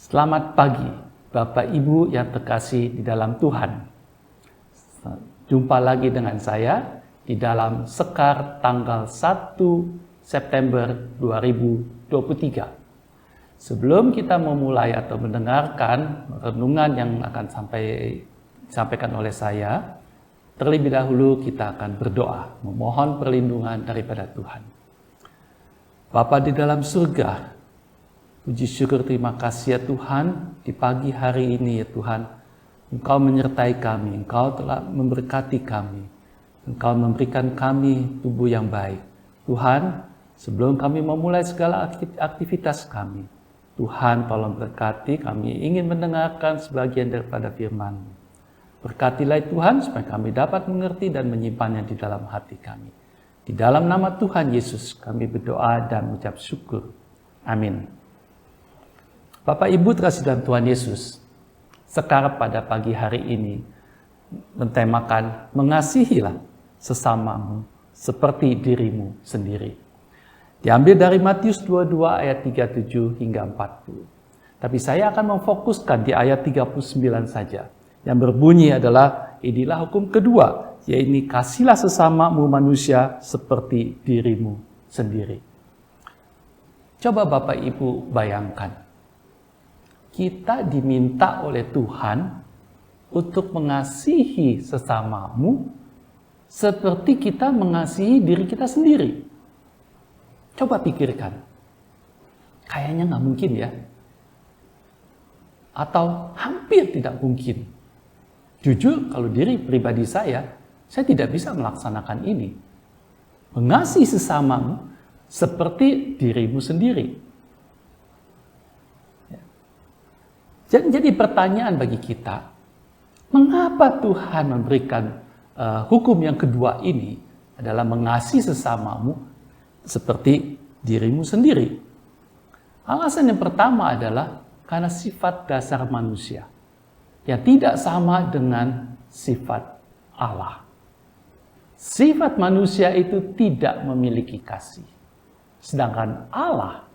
Selamat pagi, Bapak Ibu yang terkasih di dalam Tuhan. Jumpa lagi dengan saya di dalam Sekar tanggal 1 September 2023. Sebelum kita memulai atau mendengarkan renungan yang akan disampaikan oleh saya, terlebih dahulu kita akan berdoa, memohon perlindungan daripada Tuhan. Bapa di dalam surga, puji syukur terima kasih ya Tuhan, di pagi hari ini ya Tuhan, Engkau menyertai kami, Engkau telah memberkati kami, Engkau memberikan kami tubuh yang baik. Tuhan, sebelum kami memulai segala aktivitas kami, Tuhan tolong berkati, kami ingin mendengarkan sebagian daripada firman-Mu. Berkatilah Tuhan supaya kami dapat mengerti dan menyimpannya di dalam hati kami. Di dalam nama Tuhan Yesus kami berdoa dan mengucap syukur. Amin. Bapak Ibu terkasih dalam Tuhan Yesus, Sekar pada pagi hari ini mentemakan mengasihilah sesamamu seperti dirimu sendiri. Diambil dari Matius 22 ayat 37 hingga 40. Tapi saya akan memfokuskan di ayat 39 saja. Yang berbunyi adalah, inilah hukum kedua, yaitu kasihlah sesamamu manusia seperti dirimu sendiri. Coba Bapak Ibu bayangkan, kita diminta oleh Tuhan untuk mengasihi sesamamu seperti kita mengasihi diri kita sendiri. Coba pikirkan. Kayaknya nggak mungkin ya. Atau hampir tidak mungkin. Jujur, kalau diri pribadi saya tidak bisa melaksanakan ini. Mengasihi sesamamu seperti dirimu sendiri. Jadi pertanyaan bagi kita, mengapa Tuhan memberikan hukum yang kedua ini adalah mengasihi sesamamu seperti dirimu sendiri? Alasan yang pertama adalah karena sifat dasar manusia yang tidak sama dengan sifat Allah. Sifat manusia itu tidak memiliki kasih, sedangkan Allah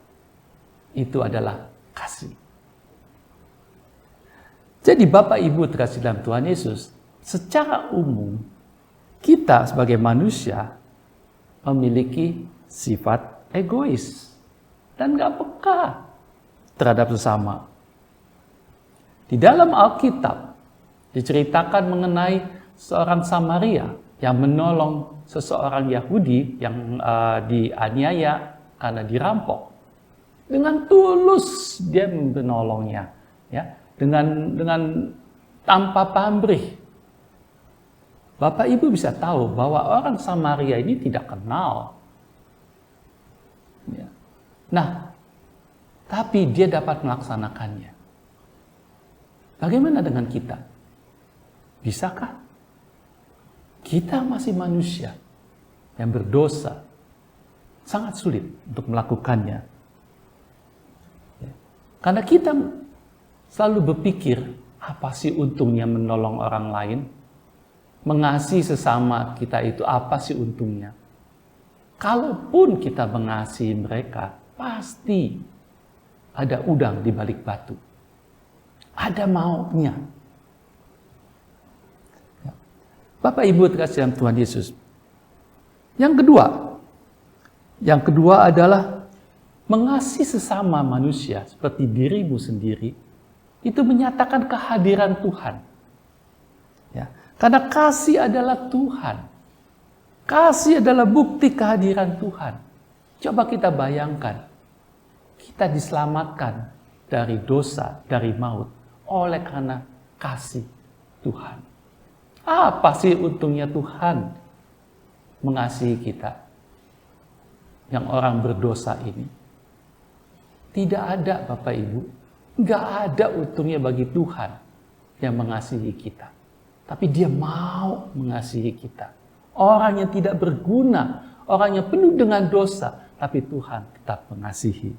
itu adalah kasih. Jadi Bapak Ibu terkasih dalam Tuhan Yesus, secara umum kita sebagai manusia memiliki sifat egois dan gak peka terhadap sesama. Di dalam Alkitab diceritakan mengenai seorang Samaria yang menolong seseorang Yahudi yang dianiaya karena dirampok. Dengan tulus dia menolongnya, ya. Dengan tanpa pamrih. Bapak Ibu bisa tahu bahwa orang Samaria ini tidak kenal. Ya. Nah, tapi dia dapat melaksanakannya. Bagaimana dengan kita? Bisakah? Kita masih manusia yang berdosa. Sangat sulit untuk melakukannya. Ya. Karena kita selalu berpikir, apa sih untungnya menolong orang lain? Mengasihi sesama kita itu apa sih untungnya? Kalaupun kita mengasihi mereka, pasti ada udang di balik batu. Ada maunya. Bapak Ibu terkasih dalam Tuhan Yesus. Yang kedua adalah mengasihi sesama manusia seperti dirimu sendiri. Itu menyatakan kehadiran Tuhan. Ya, karena kasih adalah Tuhan. Kasih adalah bukti kehadiran Tuhan. Coba kita bayangkan, kita diselamatkan dari dosa, dari maut, oleh karena kasih Tuhan. Apa sih untungnya Tuhan mengasihi kita, yang orang berdosa ini? Tidak ada Bapak Ibu. Nggak ada untungnya bagi Tuhan yang mengasihi kita. Tapi Dia mau mengasihi kita. Orang yang tidak berguna, orang yang penuh dengan dosa, tapi Tuhan tetap mengasihi.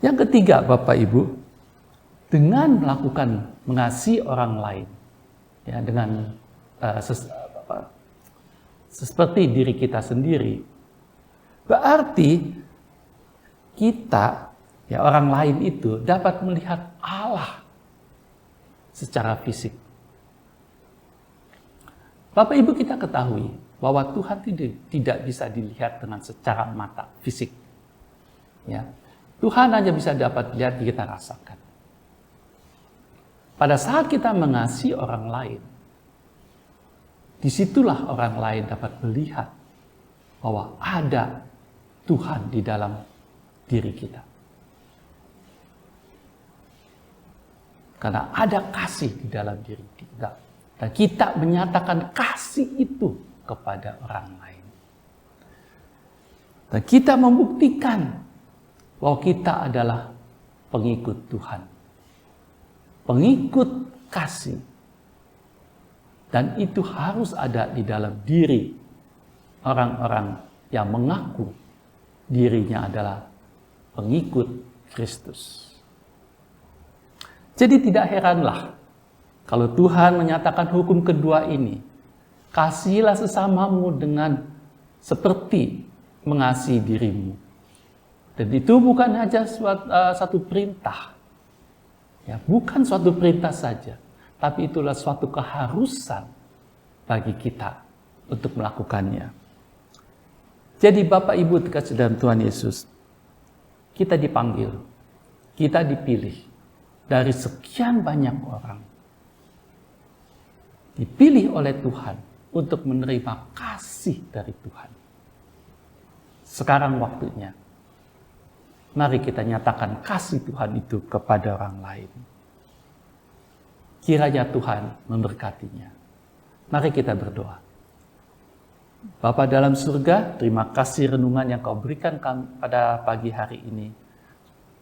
Yang ketiga Bapak Ibu, dengan melakukan mengasihi orang lain, ya, dengan seperti diri kita sendiri, berarti kita, ya orang lain itu dapat melihat Allah secara fisik. Bapak Ibu, kita ketahui bahwa Tuhan tidak bisa dilihat dengan secara mata fisik. Ya. Tuhan hanya bisa dapat lihat, kita rasakan. Pada saat kita mengasihi orang lain, disitulah orang lain dapat melihat bahwa ada Tuhan di dalam diri kita. Karena ada kasih di dalam diri kita. Dan kita menyatakan kasih itu kepada orang lain. Dan kita membuktikan bahwa kita adalah pengikut Tuhan. Pengikut kasih. Dan itu harus ada di dalam diri orang-orang yang mengaku dirinya adalah pengikut Kristus. Jadi tidak heranlah kalau Tuhan menyatakan hukum kedua ini, kasihilah sesamamu dengan seperti mengasihi dirimu. Dan itu bukan hanya satu perintah, ya, bukan suatu perintah saja, tapi itulah suatu keharusan bagi kita untuk melakukannya. Jadi Bapak Ibu terkasih dalam Tuhan Yesus, kita dipanggil, kita dipilih dari sekian banyak orang. Dipilih oleh Tuhan untuk menerima kasih dari Tuhan. Sekarang waktunya. Mari kita nyatakan kasih Tuhan itu kepada orang lain. Kiranya Tuhan memberkatinya. Mari kita berdoa. Bapa dalam surga, terima kasih renungan yang Kau berikan pada pagi hari ini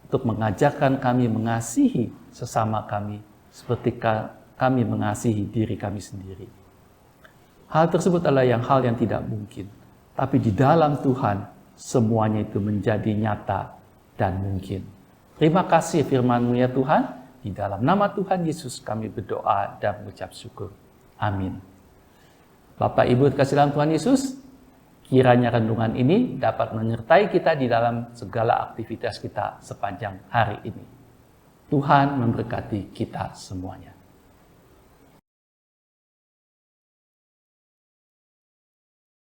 untuk mengajarkan kami mengasihi sesama kami seperti kami mengasihi diri kami sendiri. Hal tersebut adalah hal yang tidak mungkin, tapi di dalam Tuhan semuanya itu menjadi nyata dan mungkin. Terima kasih firman-Mu ya Tuhan. Di dalam nama Tuhan Yesus kami berdoa dan mengucap syukur. Amin. Bapak Ibu terkasih dalam Tuhan Yesus, kiranya renungan ini dapat menyertai kita di dalam segala aktivitas kita sepanjang hari ini. Tuhan memberkati kita semuanya.